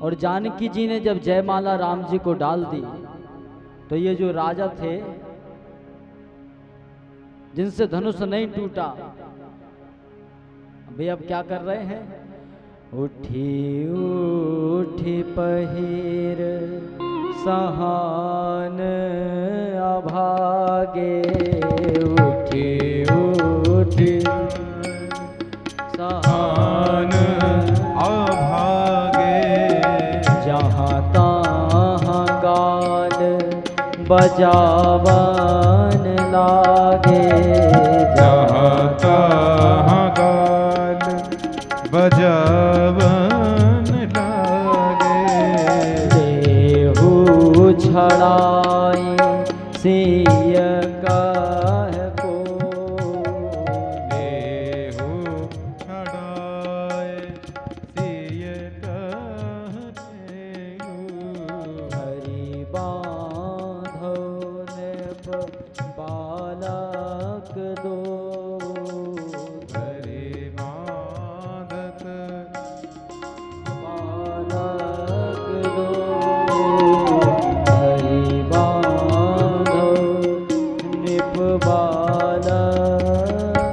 और जानकी जी ने जब जयमाला राम जी को डाल दी तो ये जो राजा थे जिनसे धनुष नहीं टूटा, वे अब क्या कर रहे हैं? उठी उठी पहिर सहान अभागे, उठी उठी सहान अभागे, जहाँ तहाँ गाल बजावन लागे, जहाँ तहाँ गाल बजावन लागे। देहु छड़ाई सिय कह को, देहु छड़ाए सिय कहते हरि बांधो ने बालक दो, हरि बांधत बालक दो, हरि बांधो निप बालक दो।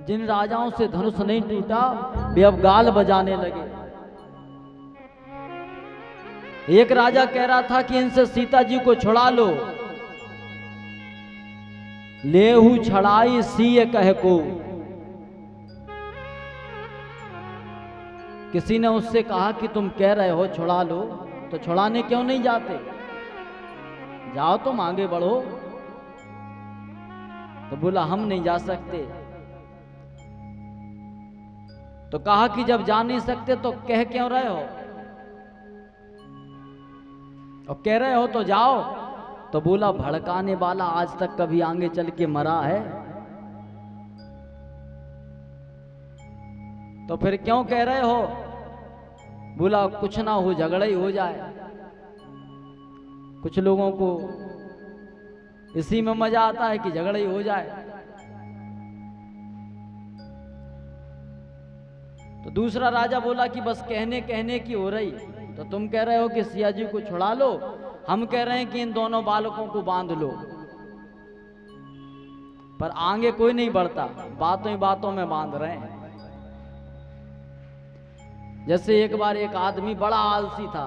जिन राजाओं से धनुष नहीं टूटा वे अब गाल बजाने लगे। एक राजा कह रहा था कि इनसे सीता जी को छुड़ा लो, लेहू छड़ाई सीय कह को। किसी ने उससे कहा कि तुम कह रहे हो छुड़ा लो, तो छुड़ाने क्यों नहीं जाते? जाओ तुम आगे बढ़ो। तो बोला हम नहीं जा सकते। तो कहा कि जब जा नहीं सकते तो कह क्यों रहे हो? और कह रहे हो तो जाओ। तो बोला भड़काने वाला आज तक कभी आगे चल के मरा है? तो फिर क्यों कह रहे हो? बोला कुछ ना हो, झगड़ा ही हो जाए। कुछ लोगों को इसी में मजा आता है कि झगड़ा ही हो जाए। तो दूसरा राजा बोला कि बस कहने कहने की हो रही। तो तुम कह रहे हो कि सिया जी को छुड़ा लो, हम कह रहे हैं कि इन दोनों बालकों को बांध लो। पर आगे कोई नहीं बढ़ता, बातों ही बातों में बांध रहे हैं। जैसे एक बार एक आदमी बड़ा आलसी था,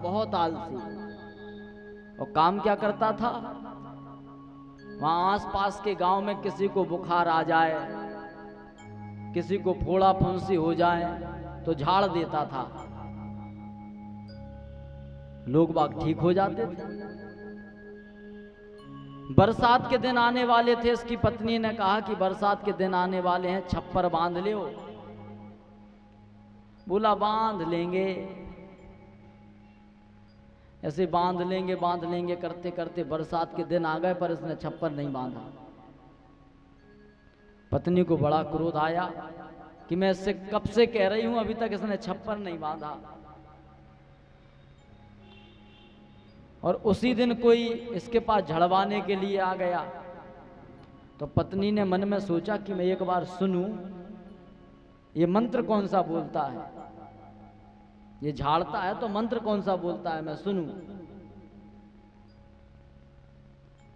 बहुत आलसी, और काम क्या करता था, वहां आसपास के गांव में किसी को बुखार आ जाए, किसी को फोड़ा फुंसी हो जाए तो झाड़ देता था, लोग बाग ठीक हो जाते थे। बरसात के दिन आने वाले थे, इसकी पत्नी ने कहा कि बरसात के दिन आने वाले हैं, छप्पर बांध ले। बोला बांध लेंगे। ऐसे बांध लेंगे करते करते बरसात के दिन आ गए, पर इसने छप्पर नहीं बांधा। पत्नी को बड़ा क्रोध आया कि मैं इससे कब से कह रही हूं, अभी तक इसने छप्पर नहीं बांधा। और उसी दिन कोई इसके पास झड़वाने के लिए आ गया। तो पत्नी ने मन में सोचा कि मैं एक बार सुनूं, ये मंत्र कौन सा बोलता है, ये झाड़ता है तो मंत्र कौन सा बोलता है, मैं सुनूं।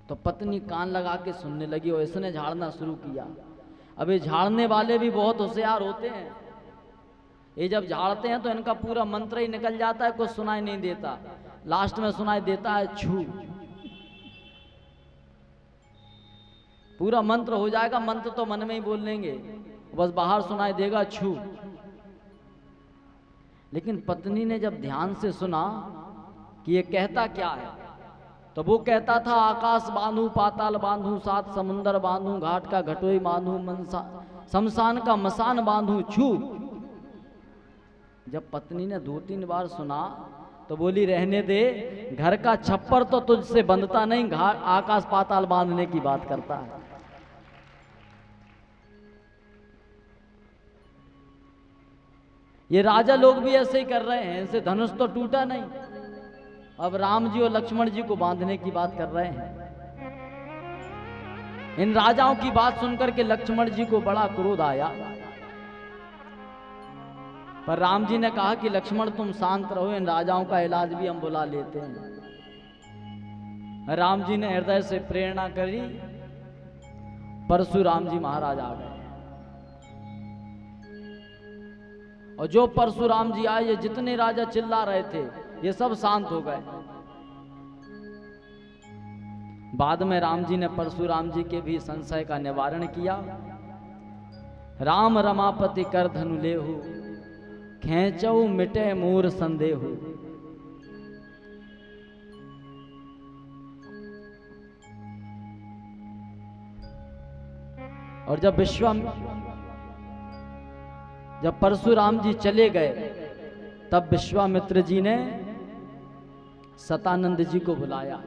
तो पत्नी कान लगा के सुनने लगी और इसने झाड़ना शुरू किया। अब ये झाड़ने वाले भी बहुत होशियार होते हैं। ये जब झाड़ते हैं तो इनका पूरा मंत्र ही निकल जाता है, कुछ सुनाई नहीं देता। लास्ट में सुनाई देता है छू। पूरा मंत्र हो जाएगा, मंत्र तो मन में ही बोल लेंगे, बस बाहर सुनाई देगा छू। लेकिन पत्नी ने जब ध्यान से सुना कि ये कहता क्या है, तो वो कहता था आकाश बांधू, पाताल बांधू, सात समुंदर बांधू, घाट का घटोई बांधू, शमशान का मसान बांधू छू। जब पत्नी ने 2-3 बार सुना तो बोली रहने दे, घर का छप्पर तो तुझसे बंधता नहीं, घाट आकाश पाताल बांधने की बात करता है। ये राजा लोग भी ऐसे ही कर रहे हैं, इनसे धनुष तो टूटा नहीं, अब राम जी और लक्ष्मण जी को बांधने की बात कर रहे हैं। इन राजाओं की बात सुनकर के लक्ष्मण जी को बड़ा क्रोध आया। पर राम जी ने कहा कि लक्ष्मण तुम शांत रहो, इन राजाओं का इलाज भी हम बुला लेते हैं। राम जी ने हृदय से प्रेरणा करी, परशुराम जी महाराज आ गए। और जो परशुराम जी आए, ये जितने राजा चिल्ला रहे थे ये सब शांत हो गए। बाद में राम जी ने परशुराम जी के भी संशय का निवारण किया। राम रमापति कर धनु लेहु, खेचऊ मिटे मूर संदेहु। और जब परशुराम जी चले गए, तब विश्वामित्र जी ने सतानंद जी को बुलाया।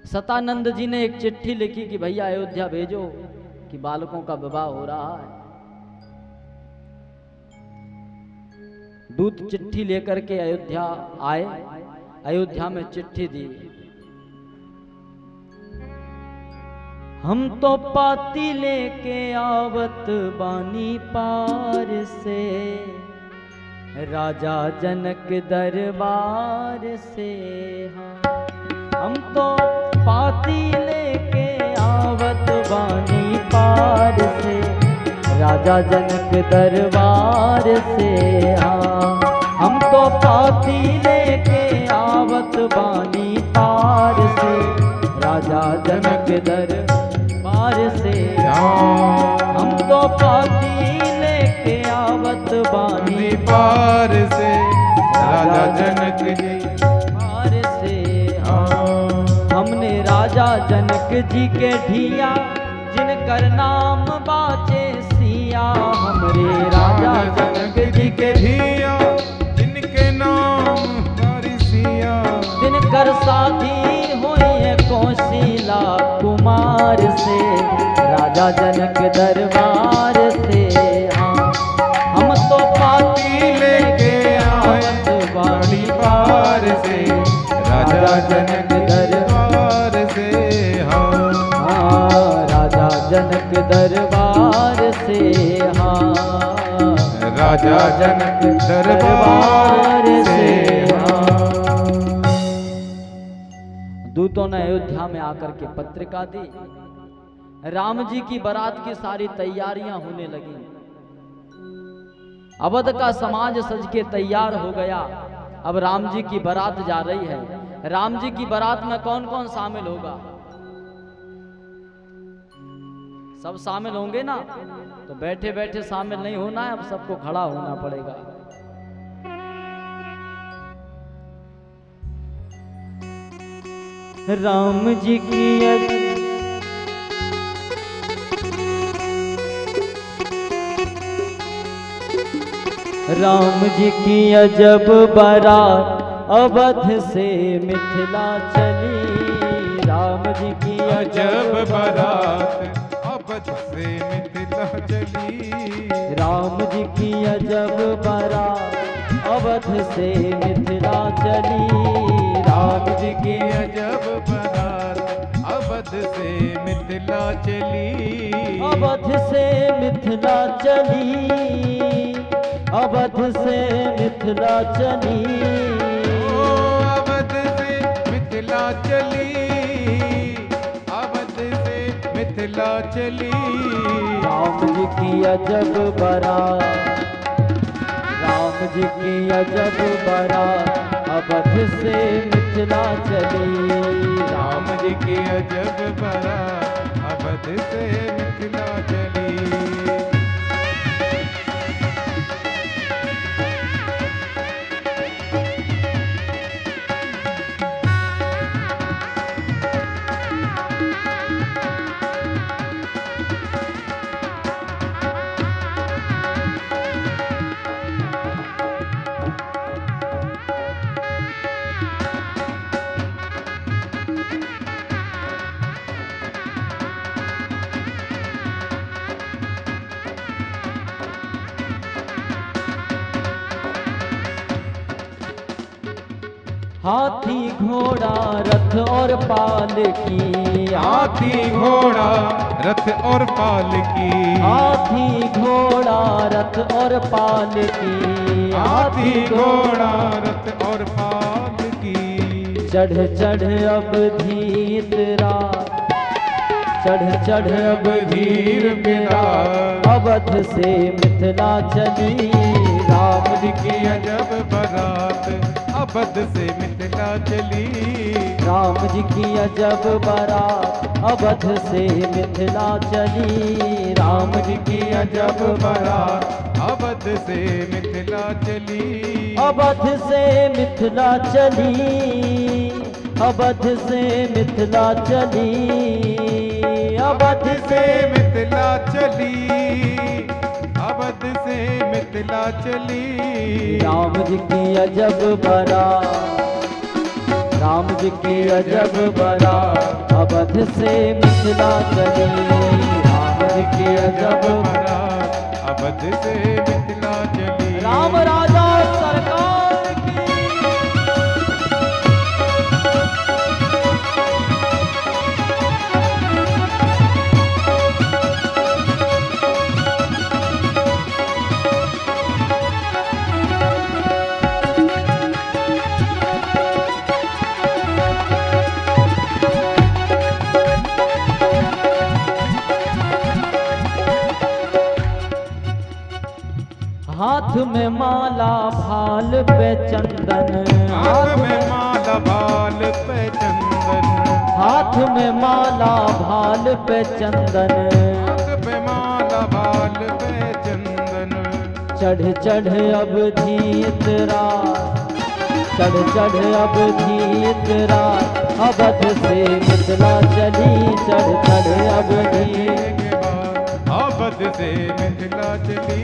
सतानंद जी ने एक चिट्ठी लिखी कि भैया अयोध्या भेजो कि बालकों का विवाह हो रहा है। दूत चिट्ठी लेकर के अयोध्या आए, अयोध्या में चिट्ठी दी। हम तो पाती लेके आवत बानी पार से, राजा जनक दरबार से। हम तो पाती लेके आवत बानी पार से, राजा जनक दरबार से। हम तो पाती लेके आवत बानी पार से, राजा जनक दरबार से। हम तो पाती लेके आवत बानी पार से, राजा जनक जी पार से। हमने राजा जनक जी के ढिया, जिनकर नाम बाचे सिया। हमरे राजा जनक जी के धिया, जिनके नाम सिया। जिनकर शादी हुई है कौशिला कुमार से, राजा जनक दरबार से। हम तो पाती लेके आवत बानी पार से, राजा जनक दरबार से। राजा जनक दरबार से। राजा जनक दरबार से। दूतों ने अयोध्या में आकर के पत्रिका दी। राम जी की बारात की सारी तैयारियां होने लगी। अवध का समाज सज के तैयार हो गया। अब राम जी की बारात जा रही है। राम जी की बारात में कौन कौन शामिल होगा? सब शामिल होंगे ना, तो बैठे बैठे शामिल नहीं होना है, अब सबको खड़ा होना पड़ेगा। राम जी की राम जी की अजब बारात अवध से मिथिला चली। राम जी की अजब बारात अवध से मिथिला चली। राम जी की अजब बारात अवध से मिथिला चली। राम जी की अजब बारात अवध से मिथिला चली। अवध से मिथिला चली। अवध से मिथिला चली। अवध से मिथिला चली। अवध से मिथिला चली। राम जी की अजब बारात, राम जी की अजब बारात अवध से मिथिला चली। राम जी की अजब बारात अवध से मिथिला चली। हाथी घोड़ा रथ और पालकी, हाथी घोड़ा रथ और पालकी, हाथी घोड़ा रथ और पालकी, हाथी घोड़ा रथ और पालकी। चढ़ चढ़ अब धीतरा, चढ़ चढ़ अब धीर मेरा, अवध से मिथिला चली, राम जी की अजब बारात अवध से मिथिला चली, राम जी की अजब बारात अवध से मिथिला चली, राम जी की अजब बारात अवध से मिथिला चली, अवध से मिथिला चली, अवध से मिथिला चली, अवध से मिथिला चली, अवध से मिथिला चली। राम जी की अजब बारात, राम जी की अजब बारात अवध से मिथिला चली, राम जी की अजब बारात अवध से मिथिला चली। राम राजा सरकार की। हाथ में माला भाल पे चंदन, हाथ में माला भाल पे चंदन, हाथ में माला भाल पे चंदन, हाथ पे माला भाल पे चंदन। चढ़ चढ़ अब धीतरा, चढ़ चढ़ अब धीतरा, अवध से मिथिला चली, चढ़ चढ़ अब धीतरा, अवध से मिथिला चली।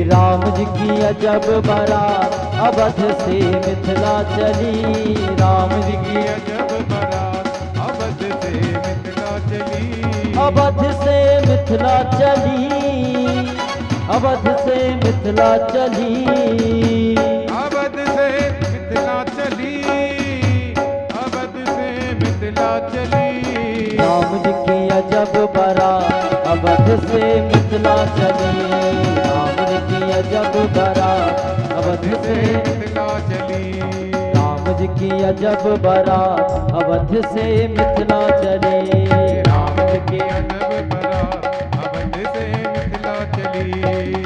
राम जी की अजब बारात अवध से मिथिला चली, राम जी की अजब बारात अवध से मिथिला चली, अवध से मिथिला चली, अवध से मिथिला चली, अवध से मिथिला चली, अवध से मिथिला चली। राम जी की अजब बारात अवध से मिथिला चली, राम जी की अजब बारात अवध से मिथिला चली, राम जी की अजब बारात अवध से मिथिला चली, राम जी की अजब बारात अवध से मिथिला चली,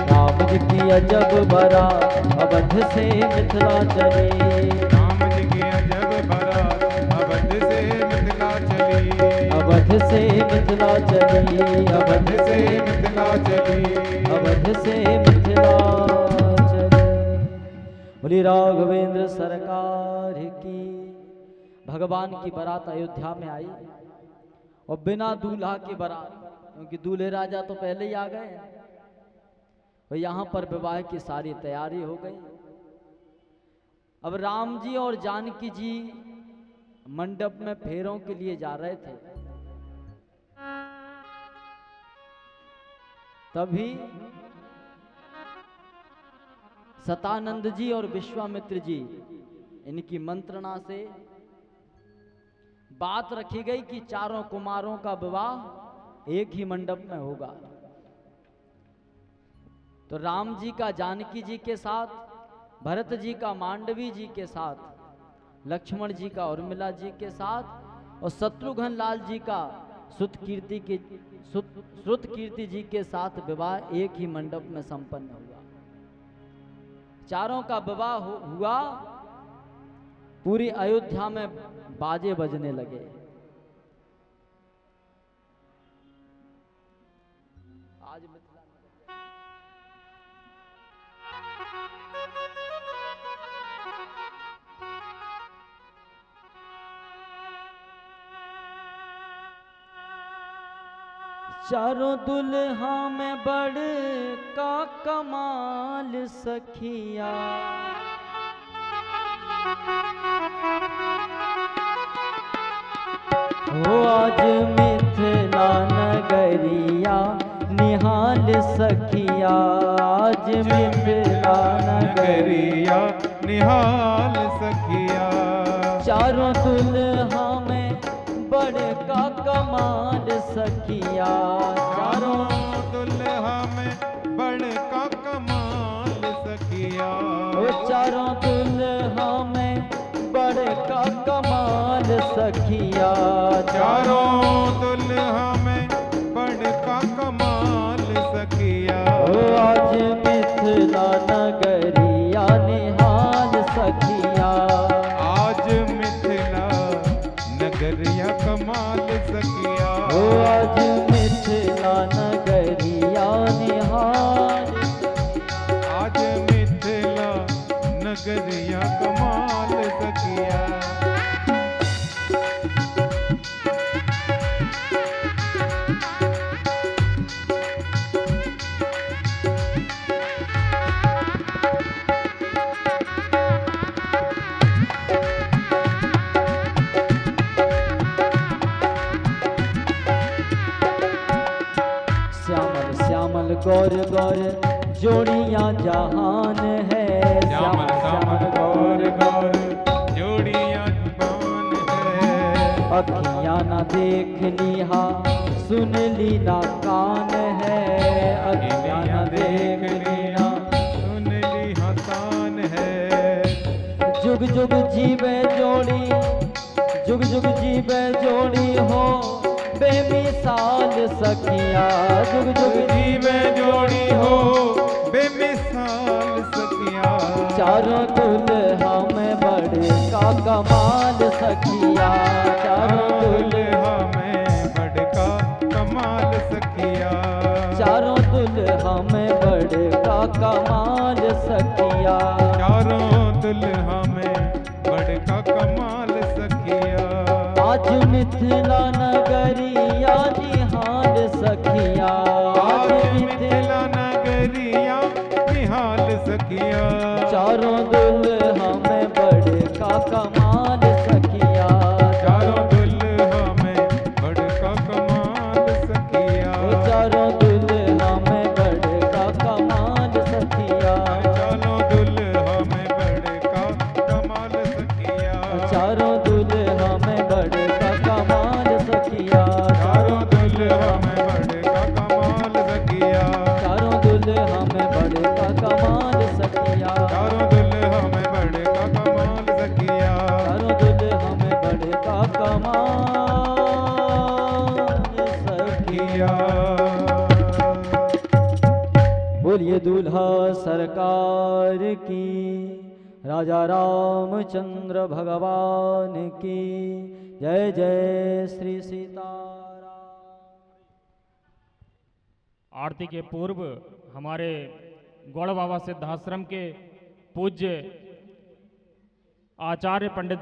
राम जी की अजब बारात अवध से मिथिला चली, राम जी की अजब बारात अवध से मिथिला चली, अवध से मिथिला चली, अवध से मिथिला चली, अवध से मिथिला चली। बोली राघवेंद्र सरकार की। भगवान की बारात अयोध्या में आई और बिना दूल्हा की बारात, क्योंकि दूल्हे राजा तो पहले ही आ गए और यहाँ पर विवाह की सारी तैयारी हो गई। अब राम जी और जानकी जी मंडप में फेरों के लिए जा रहे थे, तभी सतानंद जी और विश्वामित्र जी इनकी मंत्रणा से बात रखी गई कि चारों कुमारों का विवाह एक ही मंडप में होगा। तो राम जी का जानकी जी के साथ, भरत जी का मांडवी जी के साथ, लक्ष्मण जी का उर्मिला जी के साथ और शत्रुघ्न लाल जी का श्रुत कीर्ति जी के साथ विवाह एक ही मंडप में संपन्न हुआ। चारों का विवाह हुआ, पूरी अयोध्या में बाजे बजने लगे। आज मिथिला चारों दुल्हा में बड़ का कमाल सखिया, हो आज मिथिला नगरिया निहाल सखिया, आज मिथिला नगरिया निहाल सखिया। चारों दुल्हा में बड़े का कमाल सखिया। चारों दुल्हा में बड़का कमाल सखिया। ओ चारों दुल्हा में बड़े का कमाल सखिया। चारों दुल्हा में बड़का कमाल सखिया। ओ आज मिथिला नगरिया निहाल सखिया। आज मिथिला नगरिया कमाल सखिया। ओ आज मिथिला नगरिया निहाल। आज मिथिला नगरिया कमाल सखिया। श्यामल श्यामल गौर गौर जोड़ियां जहान है। श्यामल श्यामल गौर गौर जोड़ियां जुबान है। अखियां ना देख लिहा सुन ली ना कान है। अखियां ना देख लिहा सुन ली हसान है। जुग जुग जीवे जोड़ी, जुग जुग जीवे जोड़ी हो बेमिसाल सखिया। जुग जुग जीवे जोड़ी हो बेमिसाल सखिया। चारों दुल्हा में बड़े का कमाल सखिया। चारों दुल्हा दुल्हा में बड़का कमाल सखिया। चारों दुल्हा में बड़े का कमाल सखिया। चारों दुल्हा में बड़का कमाल सखिया। आज मिथिला नगरिया निहाल सखिया। आज मिथिला नगरिया निहाल सखिया। चारों दुल्हा में बड़े का कमाल सखिया। चारों दुल्हा में बड़का कमाल सखिया। चारों दुल्हा में बड़े का कमाल सखिया। चारों दुल्हा में बड़का कमाल सखिया। चारों दुल्हा में बड़े का कमाल सखिया। चारों दुल्हा में बड़का कमाल सखिया। चारों दुल्हा में बड़े का कमाल सखिया। चारों दुल्हा में बड़का कमाल सखिया। चारों दुल्हा में बड़े का कमाल सखिया। बोलिए दूल्हा सरकार की, राजा रामचंद्र भगवान की जय। जय श्री सीताराम। आरती के पूर्व हमारे गौड़ बाबा सिद्धाश्रम के पूज्य आचार्य पंडित